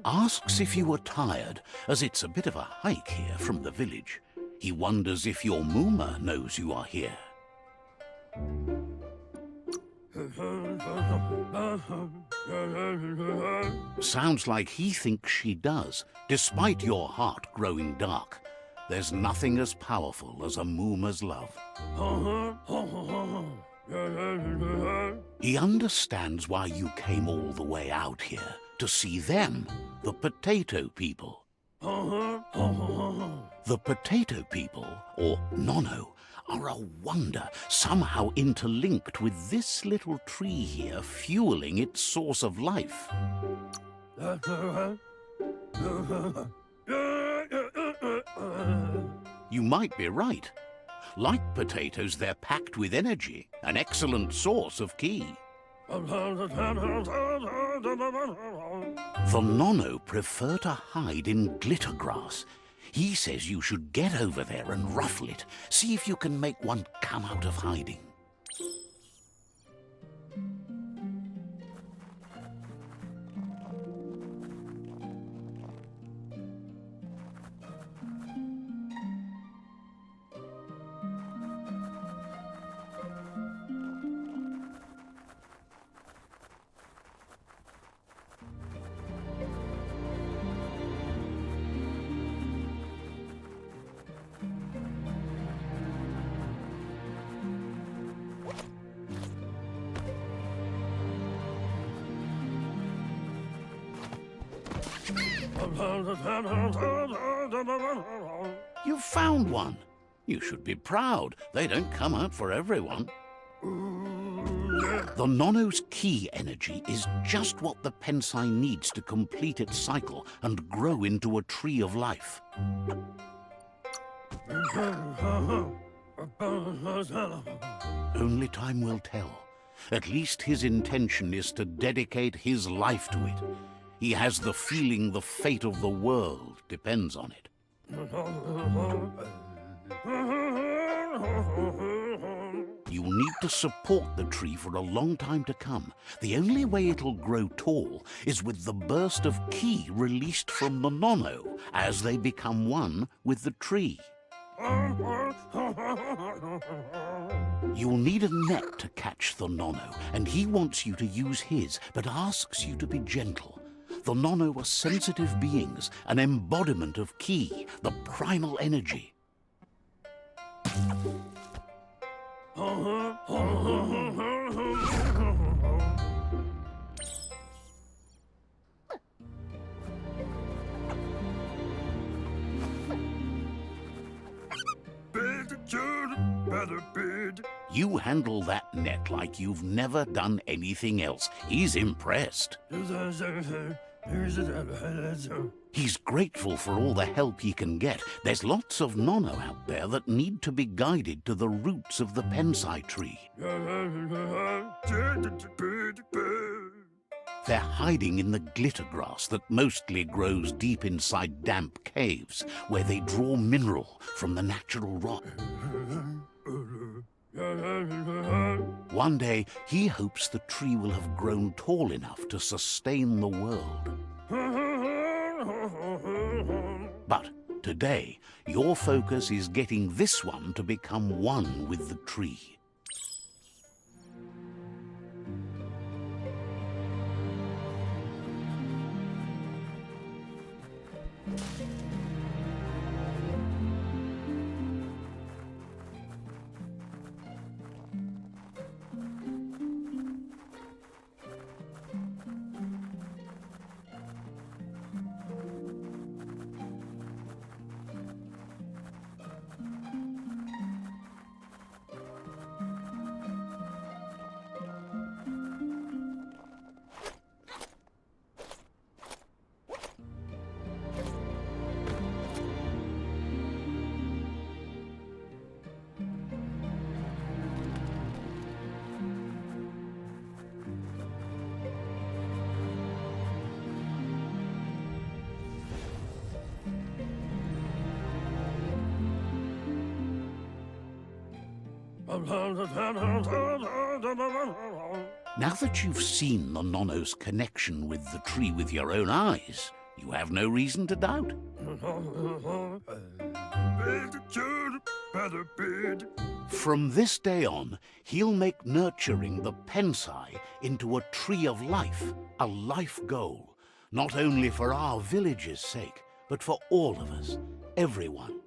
Asks if you are tired, as it's a bit of a hike here from the village. He wonders if your Mooma knows you are here. Sounds like he thinks she does, despite your heart growing dark. There's nothing as powerful as a Mooma's love. He understands why you came all the way out here, to see them, the potato people. The potato people, or Nono, are a wonder, somehow interlinked with this little tree here fueling its source of life. You might be right. Like potatoes, they're packed with energy, an excellent source of ki. The Nono prefer to hide in glitter grass. He says you should get over there and ruffle it. See if you can make one come out of hiding. You found one. You should be proud. They don't come out for everyone. The Nono's ki energy is just what the Pensai needs to complete its cycle and grow into a tree of life. Only time will tell. At least his intention is to dedicate his life to it. He has the feeling the fate of the world depends on it. You'll need to support the tree for a long time to come. The only way it'll grow tall is with the burst of ki released from the Nono as they become one with the tree. You'll need a net to catch the Nono, and he wants you to use his, but asks you to be gentle. The Nono are sensitive beings, an embodiment of ki, the primal energy. You handle that net like you've never done anything else. He's impressed. He's grateful for all the help he can get. There's lots of Nono out there that need to be guided to the roots of the Pensai tree. They're hiding in the glitter grass that mostly grows deep inside damp caves, where they draw mineral from the natural rock. One day, he hopes the tree will have grown tall enough to sustain the world. But today, your focus is getting this one to become one with the tree. Now that you've seen the Nonno's connection with the tree with your own eyes, you have no reason to doubt. From this day on, he'll make nurturing the Pensai into a tree of life, a life goal, not only for our village's sake, but for all of us, everyone.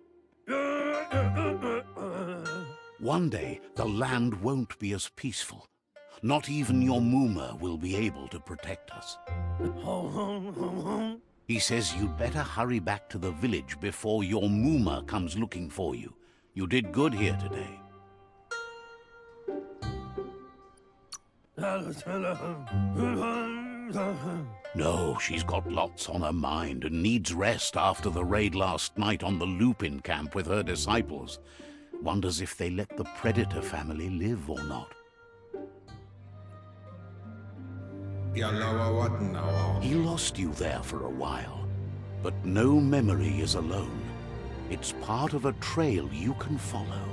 One day, the land won't be as peaceful. Not even your Mooma will be able to protect us. He says you'd better hurry back to the village before your Mooma comes looking for you. You did good here today. No, she's got lots on her mind and needs rest after the raid last night on the Lupin camp with her disciples. Wonders if they let the Predator family live or not. He lost you there for a while, but no memory is alone. It's part of a trail you can follow.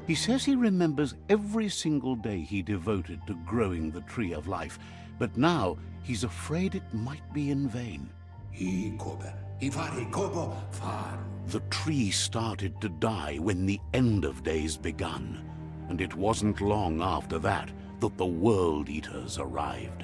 He says he remembers every single day he devoted to growing the Tree of Life, but now he's afraid it might be in vain. The tree started to die when the end of days begun, and it wasn't long after that that the World Eaters arrived.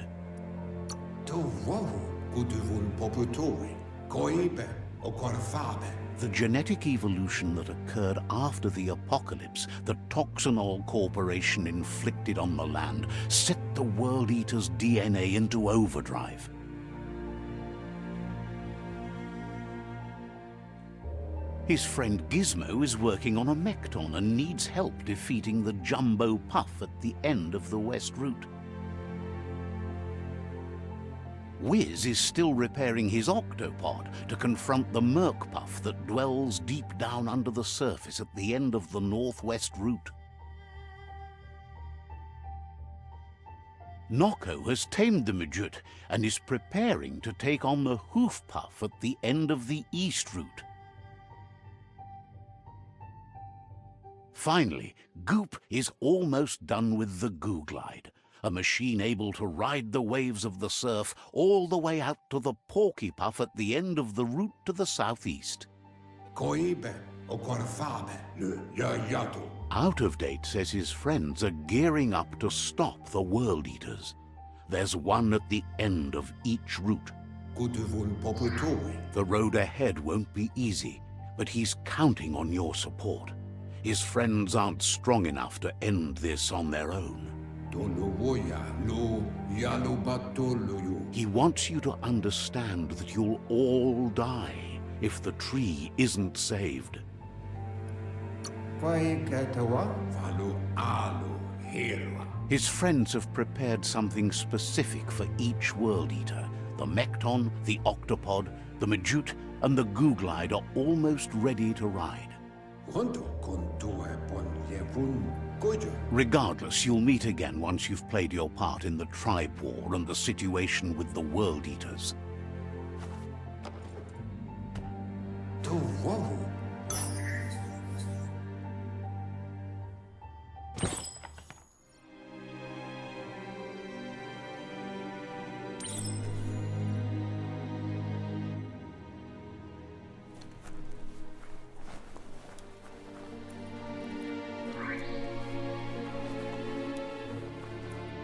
The genetic evolution that occurred after the apocalypse the Toxinol Corporation inflicted on the land set the World Eater's DNA into overdrive. His friend Gizmo is working on a Mekton and needs help defeating the Jumbo Puff at the end of the West Route. Wiz is still repairing his octopod to confront the Merc Puff that dwells deep down under the surface at the end of the Northwest Route. Nocco has tamed the Midget and is preparing to take on the Hoof Puff at the end of the East Route. Finally, Goop is almost done with the Googlide, a machine able to ride the waves of the surf all the way out to the Porky Puff at the end of the route to the southeast. Out of Date says his friends are gearing up to stop the World Eaters. There's one at the end of each route. The road ahead won't be easy, but he's counting on your support. His friends aren't strong enough to end this on their own. He wants you to understand that you'll all die if the tree isn't saved. His friends have prepared something specific for each World Eater. The Mekton, the Octopod, the Majute, and the Googlide are almost ready to ride. Regardless, you'll meet again once you've played your part in the tribe war and the situation with the World Eaters.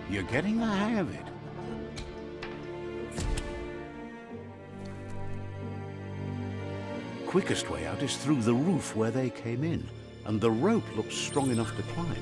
You're getting the hang of it. Quickest way out is through the roof where they came in, and the rope looks strong enough to climb.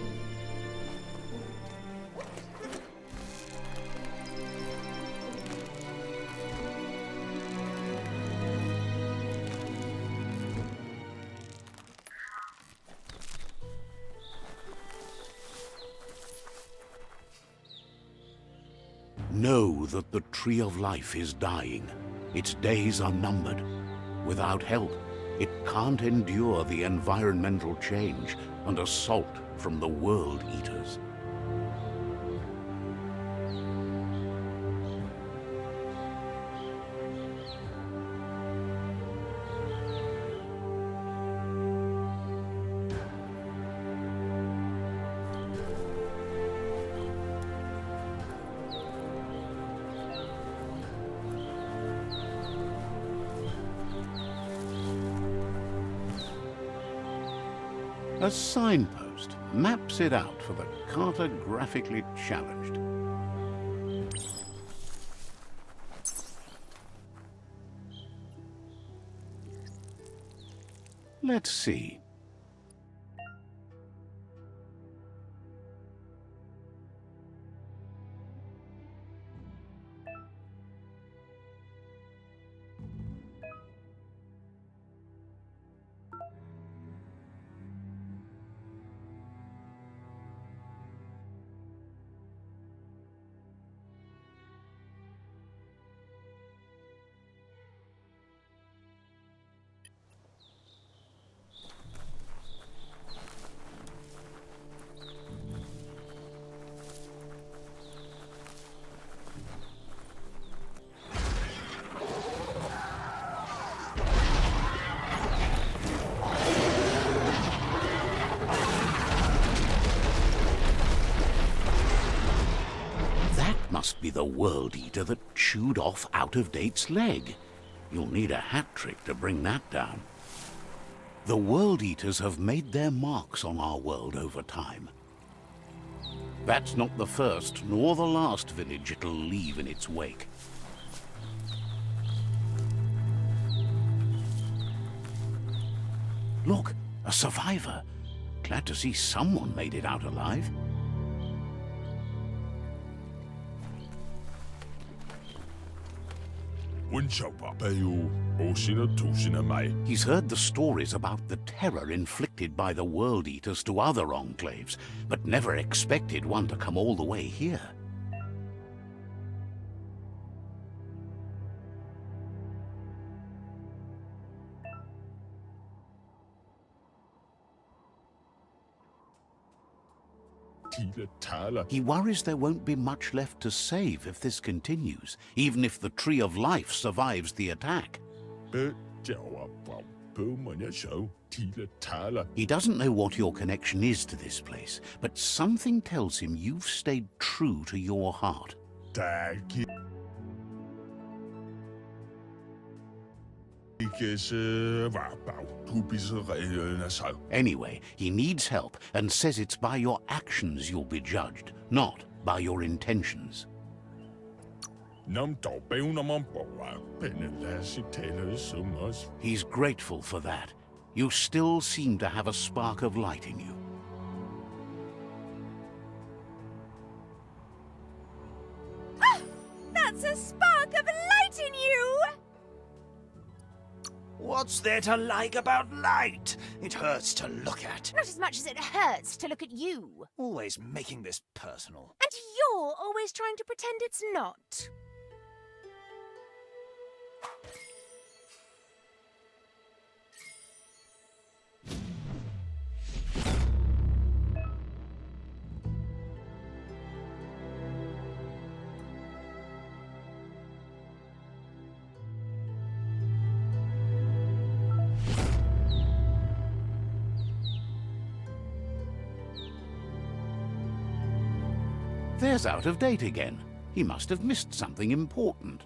Know that the Tree of Life is dying. Its days are numbered. Without help, it can't endure the environmental change and assault from the World Eaters. A signpost maps it out for the cartographically challenged. Let's see. Must be the World Eater that chewed off Out-of-Date's leg. You'll need a hat trick to bring that down. The World Eaters have made their marks on our world over time. That's not the first nor the last village it'll leave in its wake. Look, a survivor. Glad to see someone made it out alive. He's heard the stories about the terror inflicted by the World Eaters to other enclaves, but never expected one to come all the way here. He worries there won't be much left to save if this continues, even if the Tree of Life survives the attack. He doesn't know what your connection is to this place, but something tells him you've stayed true to your heart. Anyway, he needs help and says it's by your actions you'll be judged, not by your intentions. He's grateful for that. You still seem to have a spark of light in you. Ah! That's a spark of light in you! What's there to like about light? It hurts to look at. Not as much as it hurts to look at you. Always making this personal. And you're always trying to pretend it's not. There's Out-of-Date again. He must have missed something important.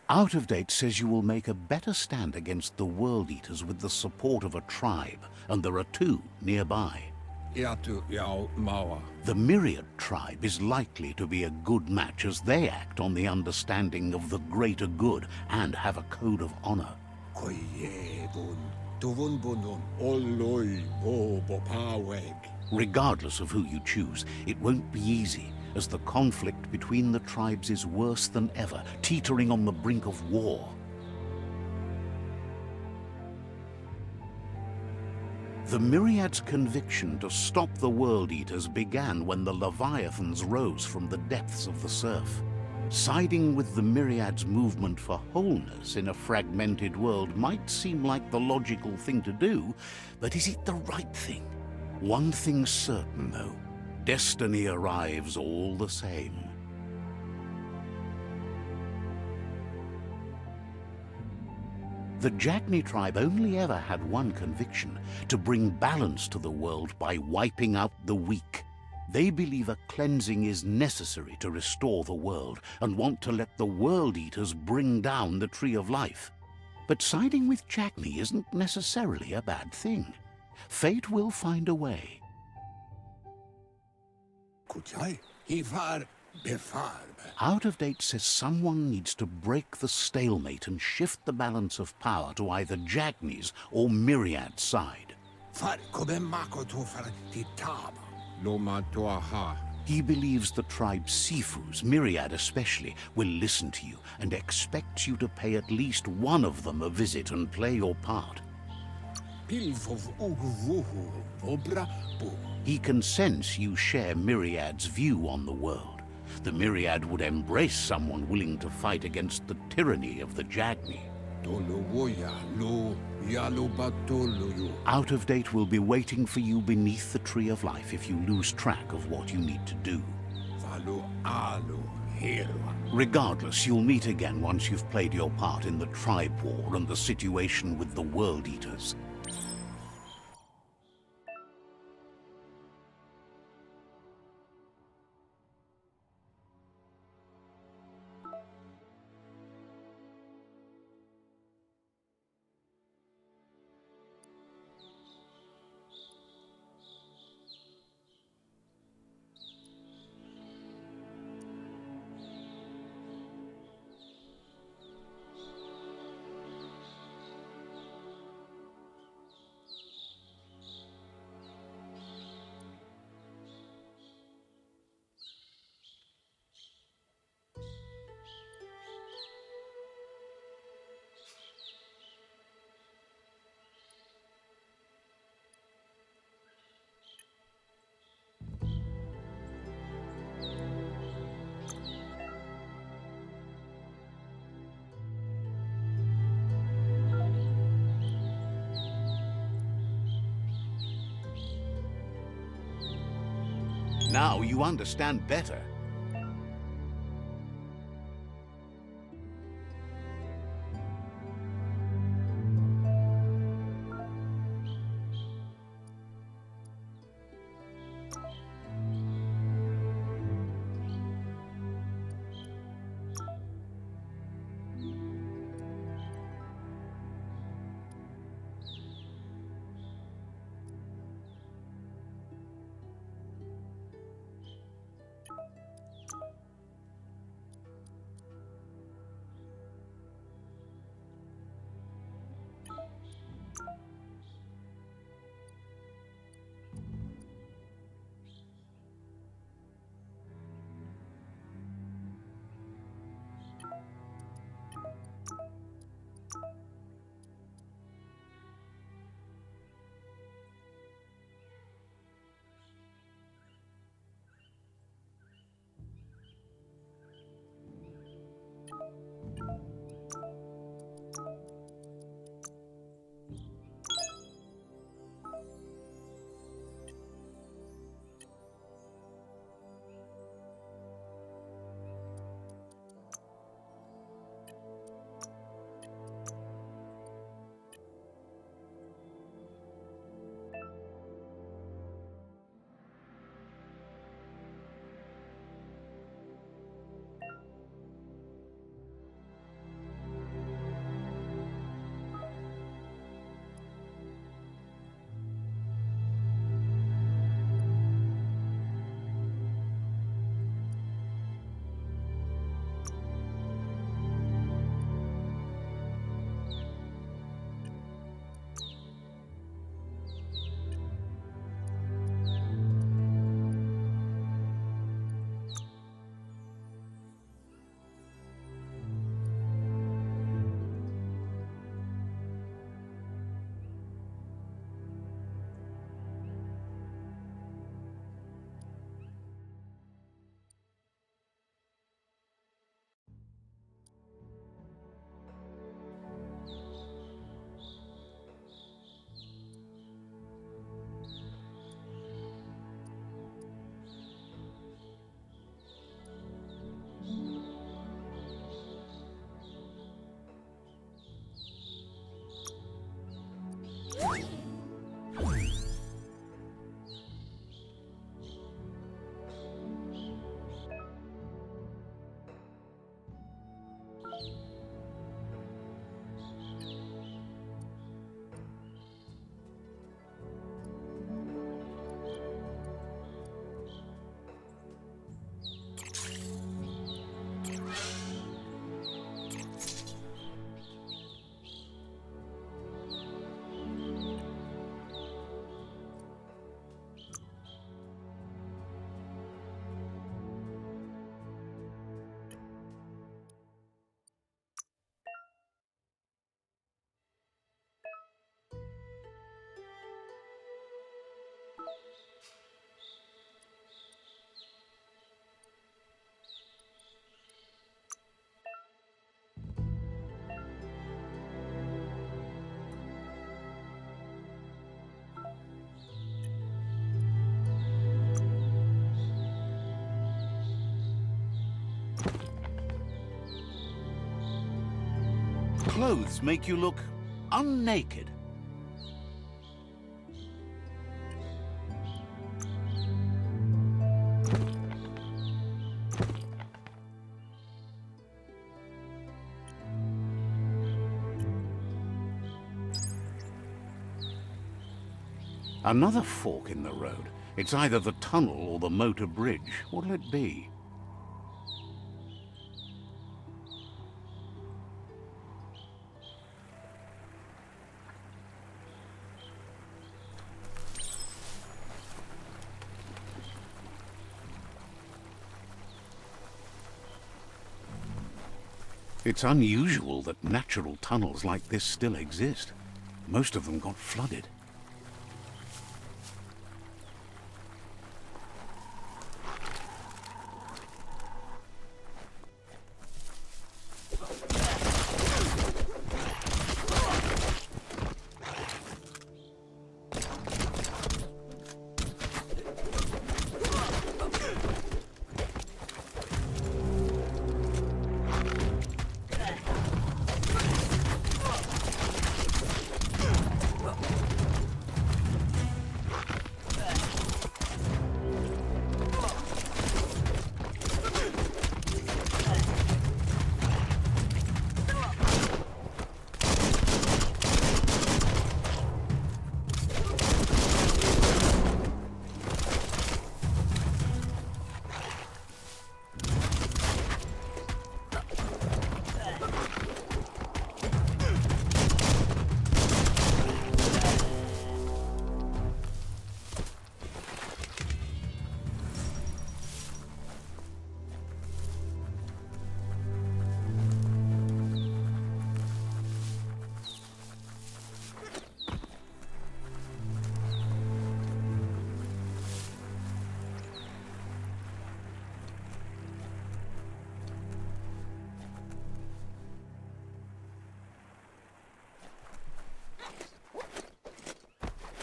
Out-of-Date says you will make a better stand against the World Eaters with the support of a tribe, and there are two nearby. The Myriad tribe is likely to be a good match as they act on the understanding of the greater good and have a code of honor. Regardless of who you choose, it won't be easy, as the conflict between the tribes is worse than ever, teetering on the brink of war. The Myriad's conviction to stop the World Eaters began when the Leviathans rose from the depths of the surf. Siding with the Myriad's movement for wholeness in a fragmented world might seem like the logical thing to do, but is it the right thing? One thing's certain, though. Destiny arrives all the same. The Jagni tribe only ever had one conviction: to bring balance to the world by wiping out the weak. They believe a cleansing is necessary to restore the world and want to let the World Eaters bring down the Tree of Life. But siding with Jackney isn't necessarily a bad thing. Fate will find a way. Out of Date says someone needs to break the stalemate and shift the balance of power to either Jackney's or Myriad's side. He believes the tribe Sifus, Myriad especially, will listen to you and expects you to pay at least one of them a visit and play your part. He can sense you share Myriad's view on the world. The Myriad would embrace someone willing to fight against the tyranny of the Jackney. Out of Date will be waiting for you beneath the Tree of Life if you lose track of what you need to do. Regardless, you'll meet again once you've played your part in the tribe war and the situation with the World Eaters. Now you understand better. clothes make you look unnaked. Another fork in the road. It's either the tunnel or the motor bridge. What'll it be? It's unusual that natural tunnels like this still exist. Most of them got flooded.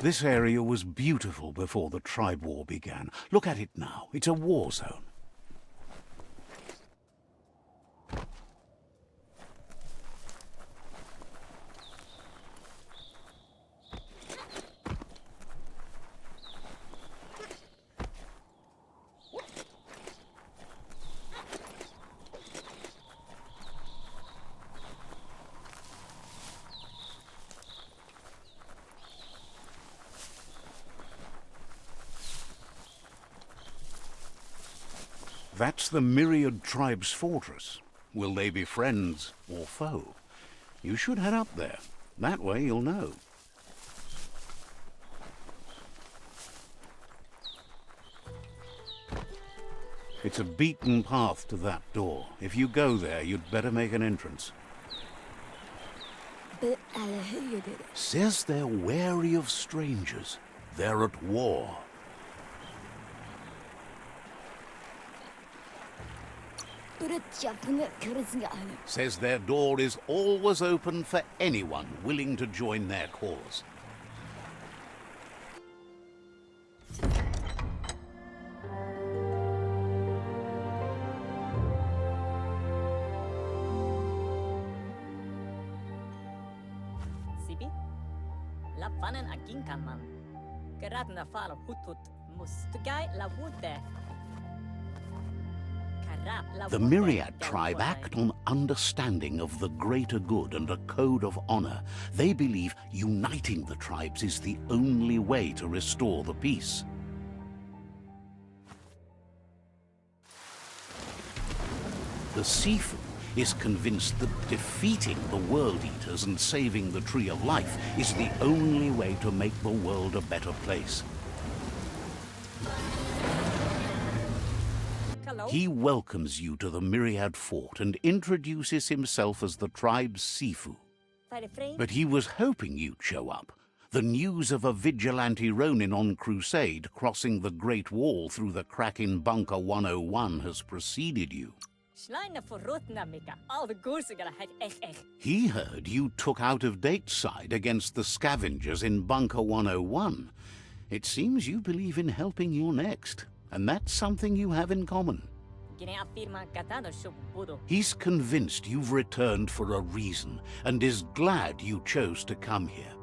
This area was beautiful before the tribe war began. Look at it now. It's a war zone. That's the Myriad Tribe's fortress. Will they be friends or foe? You should head up there. That way you'll know. It's a beaten path to that door. If you go there, you'd better make an entrance. Says they're wary of strangers. They're at war. Says their door is always open for anyone willing to join their cause. Sibi? La fanen agin kan man. Geradna falo hutut mustugai la wute. The Myriad tribe act on understanding of the greater good and a code of honor. They believe uniting the tribes is the only way to restore the peace. The Sifu is convinced that defeating the World Eaters and saving the Tree of Life is the only way to make the world a better place. He welcomes you to the Myriad Fort and introduces himself as the tribe's Sifu. But he was hoping you'd show up. The news of a vigilante Ronin on crusade crossing the Great Wall through the crack in Bunker 101 has preceded you. He heard you took out-of-date side against the scavengers in Bunker 101. It seems you believe in helping your next, and that's something you have in common. gine afirma katano shubudo. He's convinced you've returned for a reason and is glad you chose to come here.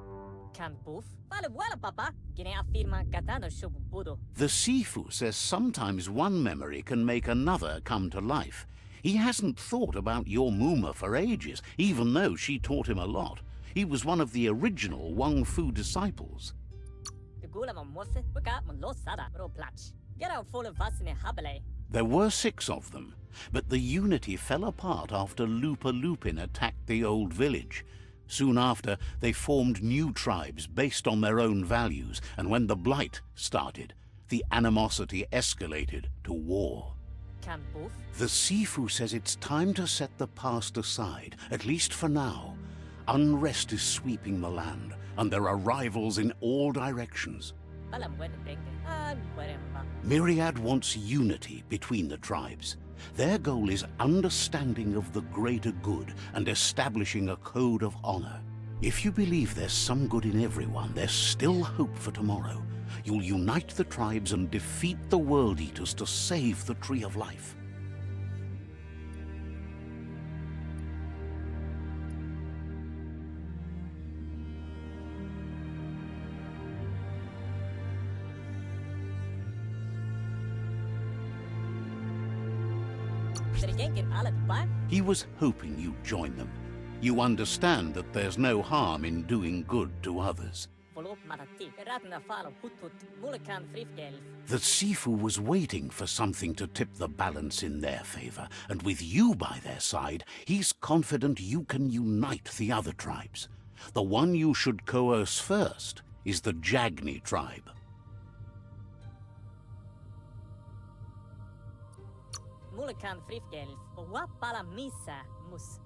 Kan boof? Vale wala papa, gine afirma katano shubudo. The Sifu says sometimes one memory can make another come to life. He hasn't thought about your Muma for ages, even though she taught him a lot. He was one of the original Wang Fu disciples. De gula mon mosse, waka mon lo sada, ro plach. Get out full of vasine habele. There were 6 of them, but the unity fell apart after Lupa Lupin attacked the old village. Soon after, they formed new tribes based on their own values, and when the Blight started, the animosity escalated to war. Kan boof? The Sifu says it's time to set the past aside, at least for now. Unrest is sweeping the land, and there are rivals in all directions. Balam wene benge. Weremba. Myriad wants unity between the tribes. Their goal is understanding of the greater good and establishing a code of honor. If you believe there's some good in everyone, there's still hope for tomorrow. You'll unite the tribes and defeat the World Eaters to save the Tree of Life. He was hoping you'd join them. You understand that there's no harm in doing good to others. The Sifu was waiting for something to tip the balance in their favor, and with you by their side, he's confident you can unite the other tribes. The one you should coerce first is the Jagni tribe.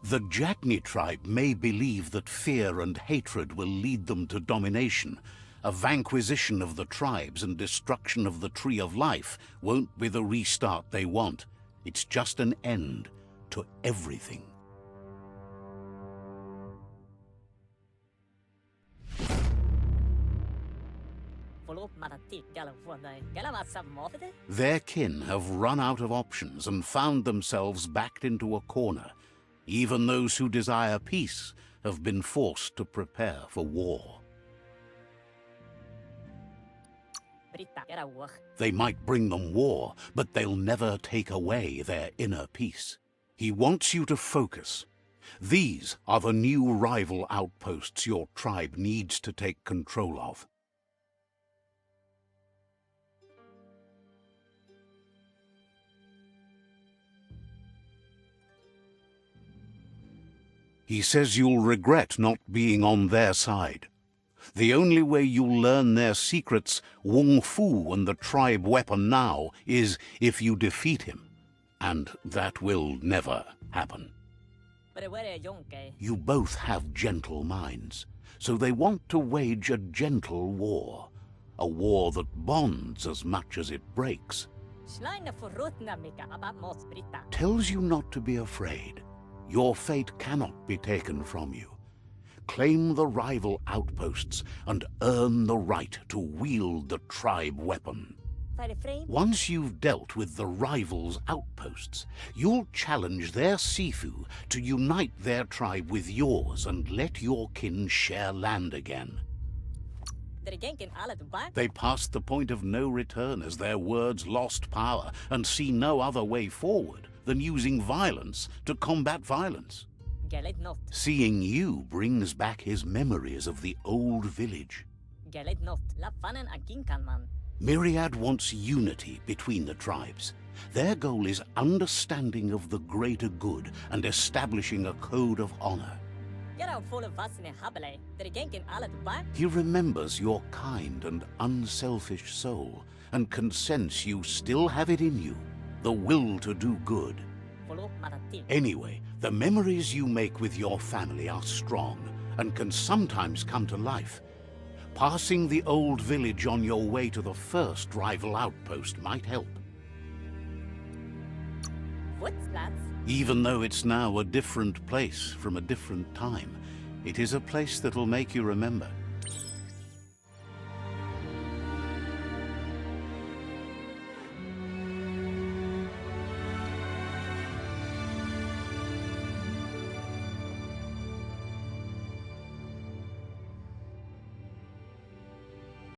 The Jagni tribe may believe that fear and hatred will lead them to domination. A vanquisition of the tribes and destruction of the Tree of Life won't be the restart they want. It's just an end to everything. Their kin have run out of options and found themselves backed into a corner. Even those who desire peace have been forced to prepare for war. They might bring them war, but they'll never take away their inner peace. He wants you to focus. These are the new rival outposts your tribe needs to take control of. He says you'll regret not being on their side. The only way you'll learn their secrets, Wung Fu and the tribe weapon now, is if you defeat him. And that will never happen. You both have gentle minds, so they want to wage a gentle war. A war that bonds as much as it breaks. Tells you not to be afraid. Your fate cannot be taken from you. Claim the rival outposts and earn the right to wield the tribe weapon. Once you've dealt with the rivals' outposts, you'll challenge their Sifu to unite their tribe with yours and let your kin share land again. They passed the point of no return as their words lost power and see no other way forward than using violence to combat violence. Seeing you brings back his memories of the old village. Myriad wants unity between the tribes. Their goal is understanding of the greater good and establishing a code of honor. He remembers your kind and unselfish soul and can sense you still have it in you, the will to do good. Anyway, the memories you make with your family are strong and can sometimes come to life. Passing the old village on your way to the first rival outpost might help. Even though it's now a different place from a different time, it is a place that'll make you remember.